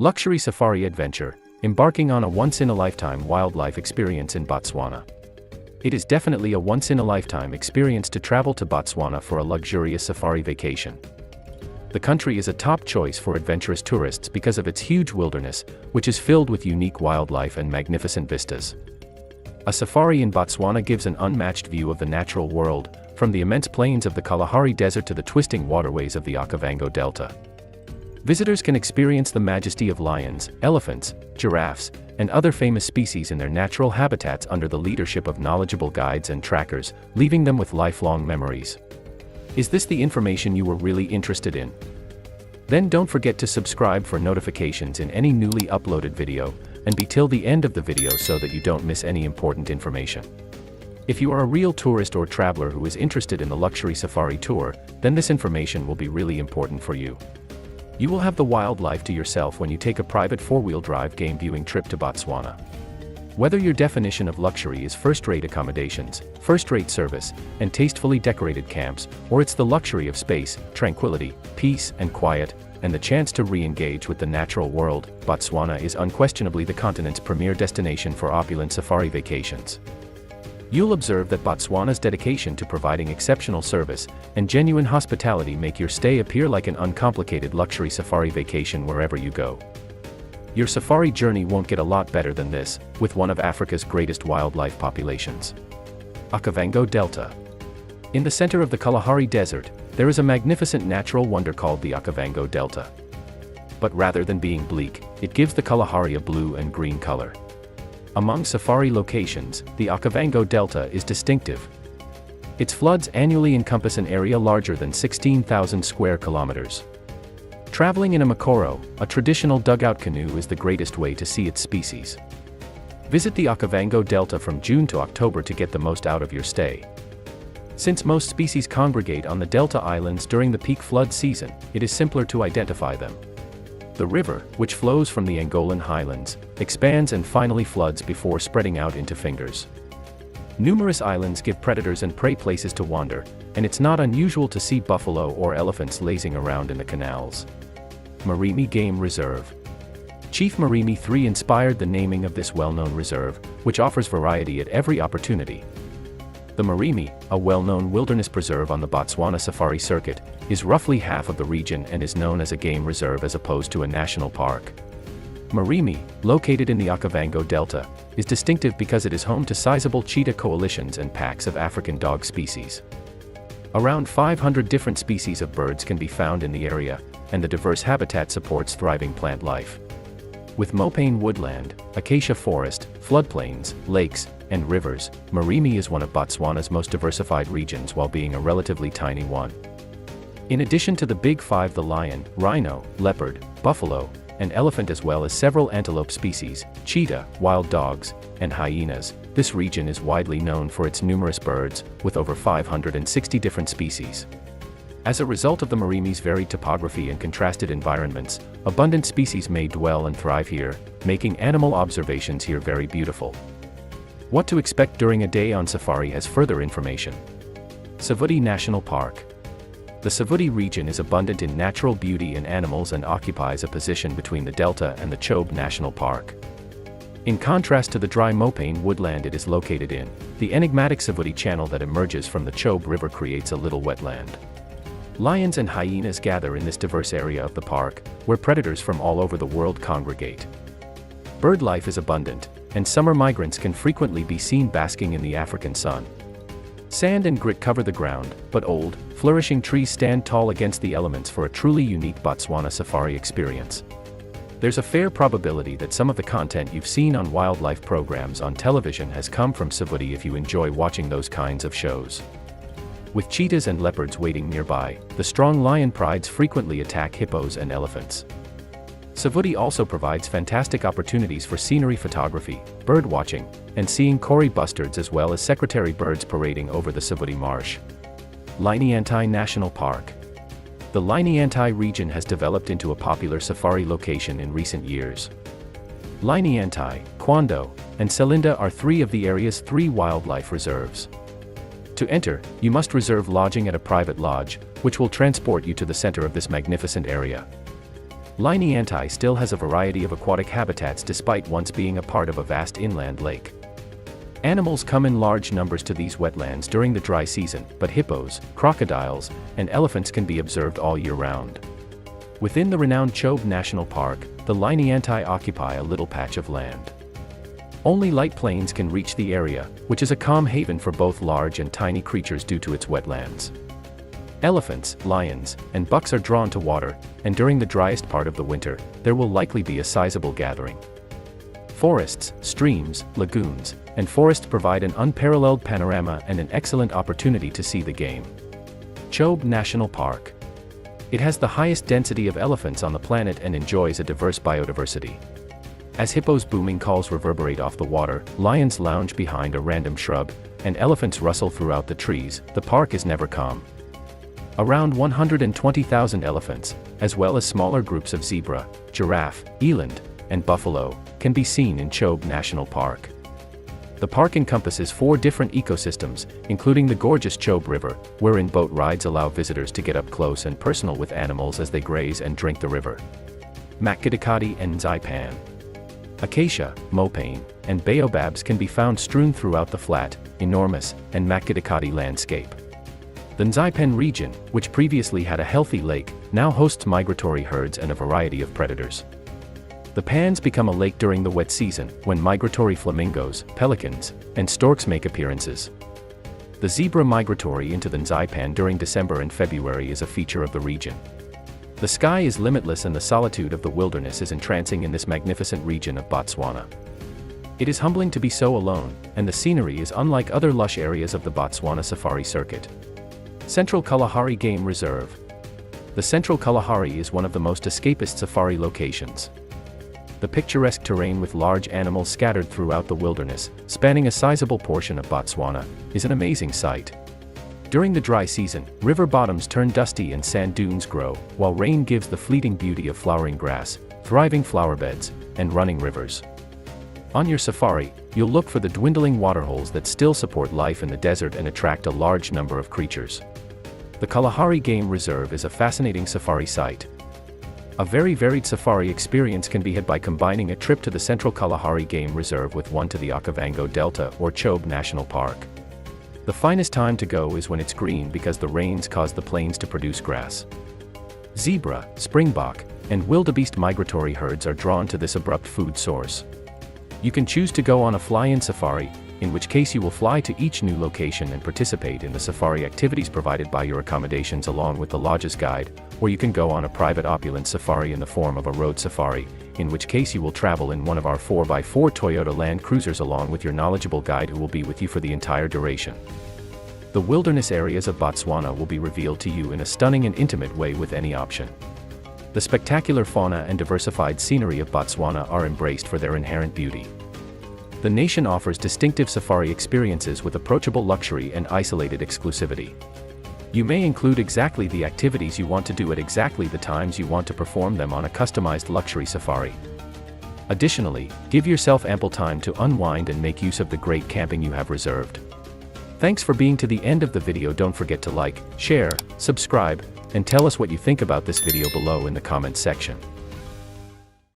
Luxury safari adventure, embarking on a once-in-a-lifetime wildlife experience in Botswana. It is definitely a once-in-a-lifetime experience to travel to Botswana for a luxurious safari vacation. The country is a top choice for adventurous tourists because of its huge wilderness, which is filled with unique wildlife and magnificent vistas. A safari in Botswana gives an unmatched view of the natural world, from the immense plains of the Kalahari Desert to the twisting waterways of the Okavango Delta. Visitors can experience the majesty of lions, elephants, giraffes, and other famous species in their natural habitats under the leadership of knowledgeable guides and trackers, leaving them with lifelong memories. Is this the information you were really interested in? Then don't forget to subscribe for notifications in any newly uploaded video, and be till the end of the video so that you don't miss any important information. If you are a real tourist or traveler who is interested in the luxury safari tour, then this information will be really important for you. You will have the wildlife to yourself when you take a private four-wheel drive game viewing trip to Botswana. Whether your definition of luxury is first-rate accommodations, first-rate service, and tastefully decorated camps, or it's the luxury of space, tranquility, peace, and quiet, and the chance to re-engage with the natural world, Botswana is unquestionably the continent's premier destination for opulent safari vacations. You'll observe that Botswana's dedication to providing exceptional service and genuine hospitality make your stay appear like an uncomplicated luxury safari vacation wherever you go. Your safari journey won't get a lot better than this, with one of Africa's greatest wildlife populations. Okavango Delta. In the center of the Kalahari Desert, there is a magnificent natural wonder called the Okavango Delta. But rather than being bleak, it gives the Kalahari a blue and green color. Among safari locations, the Okavango Delta is distinctive. Its floods annually encompass an area larger than 16,000 square kilometers. Traveling in a makoro, a traditional dugout canoe, is the greatest way to see its species. Visit the Okavango Delta from June to October to get the most out of your stay. Since most species congregate on the Delta Islands during the peak flood season, it is simpler to identify them. The river, which flows from the Angolan highlands, expands and finally floods before spreading out into fingers. Numerous islands give predators and prey places to wander, and it's not unusual to see buffalo or elephants lazing around in the canals. Marimi Game Reserve. Chief Marimi III inspired the naming of this well-known reserve, which offers variety at every opportunity. The Marimi, a well-known wilderness preserve on the Botswana safari circuit, is roughly half of the region and is known as a game reserve as opposed to a national park. Marimi, located in the Okavango Delta, is distinctive because it is home to sizable cheetah coalitions and packs of African dog species. Around 500 different species of birds can be found in the area, and the diverse habitat supports thriving plant life. With mopane woodland, acacia forest, floodplains, lakes, and rivers, Marimi is one of Botswana's most diversified regions while being a relatively tiny one. In addition to the Big Five, the lion, rhino, leopard, buffalo, and elephant, as well as several antelope species, cheetah, wild dogs, and hyenas, this region is widely known for its numerous birds, with over 560 different species. As a result of the Marimi's varied topography and contrasted environments, abundant species may dwell and thrive here, making animal observations here very beautiful. What to expect during a day on safari has further information. Savuti National Park. The Savuti region is abundant in natural beauty and animals and occupies a position between the Delta and the Chobe National Park. In contrast to the dry mopane woodland it is located in, the enigmatic Savuti Channel that emerges from the Chobe River creates a little wetland. Lions and hyenas gather in this diverse area of the park, where predators from all over the world congregate. Bird life is abundant, and summer migrants can frequently be seen basking in the African sun. Sand and grit cover the ground, but old, flourishing trees stand tall against the elements for a truly unique Botswana safari experience. There's a fair probability that some of the content you've seen on wildlife programs on television has come from Savuti if you enjoy watching those kinds of shows. With cheetahs and leopards waiting nearby, the strong lion prides frequently attack hippos and elephants. Savuti also provides fantastic opportunities for scenery photography, bird watching, and seeing Kori bustards as well as secretary birds parading over the Savuti Marsh. Lynyantai National Park. The Lynyantai region has developed into a popular safari location in recent years. Lynyantai, Kwando, and Selinda are three of the area's 3 wildlife reserves. To enter, you must reserve lodging at a private lodge, which will transport you to the center of this magnificent area. Liniantai still has a variety of aquatic habitats despite once being a part of a vast inland lake. Animals come in large numbers to these wetlands during the dry season, but hippos, crocodiles, and elephants can be observed all year round. Within the renowned Chobe National Park, the Liniantai occupy a little patch of land. Only light planes can reach the area, which is a calm haven for both large and tiny creatures due to its wetlands. Elephants, lions, and bucks are drawn to water, and during the driest part of the winter, there will likely be a sizable gathering. Forests, streams, lagoons, and forests provide an unparalleled panorama and an excellent opportunity to see the game. Chobe National Park. It has the highest density of elephants on the planet and enjoys a diverse biodiversity. As hippos' booming calls reverberate off the water, lions lounge behind a random shrub, and elephants rustle throughout the trees, the park is never calm. Around 120,000 elephants, as well as smaller groups of zebra, giraffe, eland, and buffalo, can be seen in Chobe National Park. The park encompasses 4 different ecosystems, including the gorgeous Chobe River, wherein boat rides allow visitors to get up close and personal with animals as they graze and drink the river. Makgadikati and Nzaipan. Acacia, mopane, and baobabs can be found strewn throughout the flat, enormous, and Makgadikati landscape. The Nzaipan region, which previously had a healthy lake, now hosts migratory herds and a variety of predators. The pans become a lake during the wet season, when migratory flamingos, pelicans, and storks make appearances. The zebra migratory into the Nzaipan during December and February is a feature of the region. The sky is limitless and the solitude of the wilderness is entrancing in this magnificent region of Botswana. It is humbling to be so alone, and the scenery is unlike other lush areas of the Botswana safari circuit. Central Kalahari Game Reserve. The Central Kalahari is one of the most escapist safari locations. The picturesque terrain with large animals scattered throughout the wilderness, spanning a sizable portion of Botswana, is an amazing sight. During the dry season, river bottoms turn dusty and sand dunes grow, while rain gives the fleeting beauty of flowering grass, thriving flowerbeds, and running rivers. On your safari, you'll look for the dwindling waterholes that still support life in the desert and attract a large number of creatures. The Kalahari Game Reserve is a fascinating safari site. A very varied safari experience can be had by combining a trip to the Central Kalahari Game Reserve with one to the Okavango Delta or Chobe National Park. The finest time to go is when it's green because the rains cause the plains to produce grass. Zebra, springbok, and wildebeest migratory herds are drawn to this abrupt food source. You can choose to go on a fly-in safari, in which case you will fly to each new location and participate in the safari activities provided by your accommodations along with the lodge's guide, or you can go on a private opulence safari in the form of a road safari, in which case you will travel in one of our 4x4 Toyota Land Cruisers along with your knowledgeable guide who will be with you for the entire duration. The wilderness areas of Botswana will be revealed to you in a stunning and intimate way with any option. The spectacular fauna and diversified scenery of Botswana are embraced for their inherent beauty. The nation offers distinctive safari experiences with approachable luxury and isolated exclusivity. You may include exactly the activities you want to do at exactly the times you want to perform them on a customized luxury safari. Additionally, give yourself ample time to unwind and make use of the great camping you have reserved. Thanks for being to the end of the video. Don't forget to like, share, subscribe, and tell us what you think about this video below in the comments section.